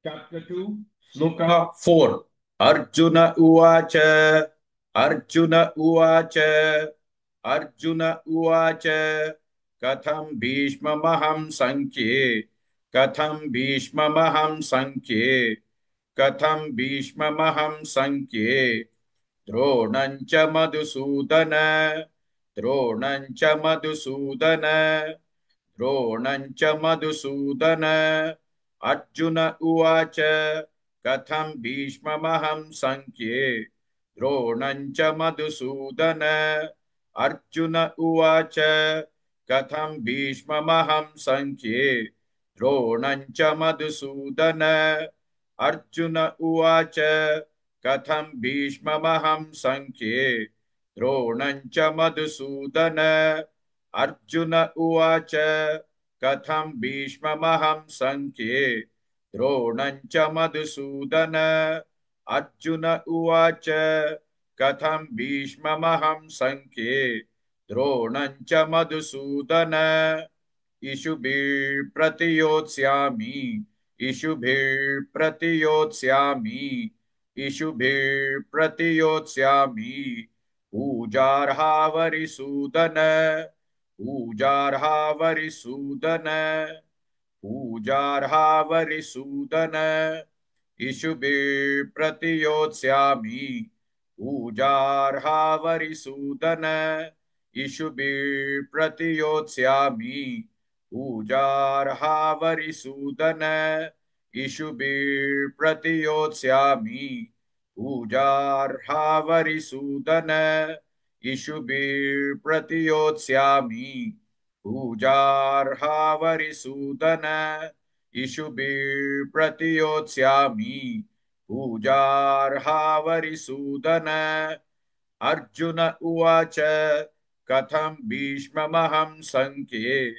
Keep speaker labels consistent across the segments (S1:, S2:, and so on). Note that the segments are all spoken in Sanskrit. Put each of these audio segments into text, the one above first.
S1: Chapter 2, Sloka 4. Arjuna Uvacha. Arjuna Uvacha. Arjuna Uvacha. Katham Bhishmamaham Sankhye. Katham Bhishmamaham Sankhye. Katham Bhishmamaham Sankhye. Dronancha Madhusudana. Dronancha Madhusudana. Dronancha Madhusudana. Arjuna Uvacha Katham Bhishmamaham Sankhye Dronancha Madhusudana. Arjuna Uvacha Katham Bhishmamaham Sankhye Dronancha Madhusudana. Arjuna Uvacha Katham Bhishmamaham Sankhye Dronancha Madhusudana. Arjuna Uvacha Katham Bhishmamaham Sankhye Dronancha Madhusudana. Arjuna Uvacha Katham Bhishmamaham Sankhye Dronancha Madhusudana. Ishubhir Pratiyotsyami. Ishubhir Pratiyotsyami. Ishubhir Pratiyotsyami. Pujarhavari Pujarhavari Pujarhavari Ishubhe Pratiyotsyami. Pujarhavari Ishubhe Pratiyotsyami. Pujarhavari Ishubhe Pratiyotsyami. Pujarhavari Ishubhe Pratiyotsyami. Pujarhavari Ishubhe Pratiyotsyami. Pujarhavari Arjuna Uvacha Katham Bhishmamaham Sankhye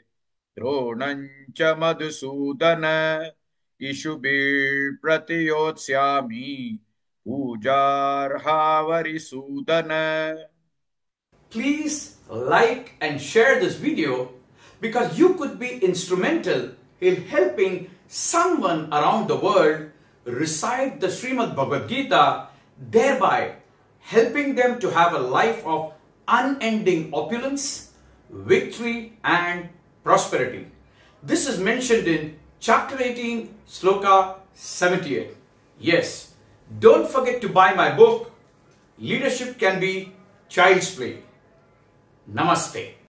S1: Dronancha Madhusudana. Ishubhe Pratiyotsyami. Pujarhavari
S2: Please like and share this video because you could be instrumental in helping someone around the world recite the Srimad Bhagavad Gita, thereby helping them to have a life of unending opulence, victory and prosperity. This is mentioned in chapter 18, sloka 78. Yes, don't forget to buy my book, Leadership Can Be Child's Play. Namaste.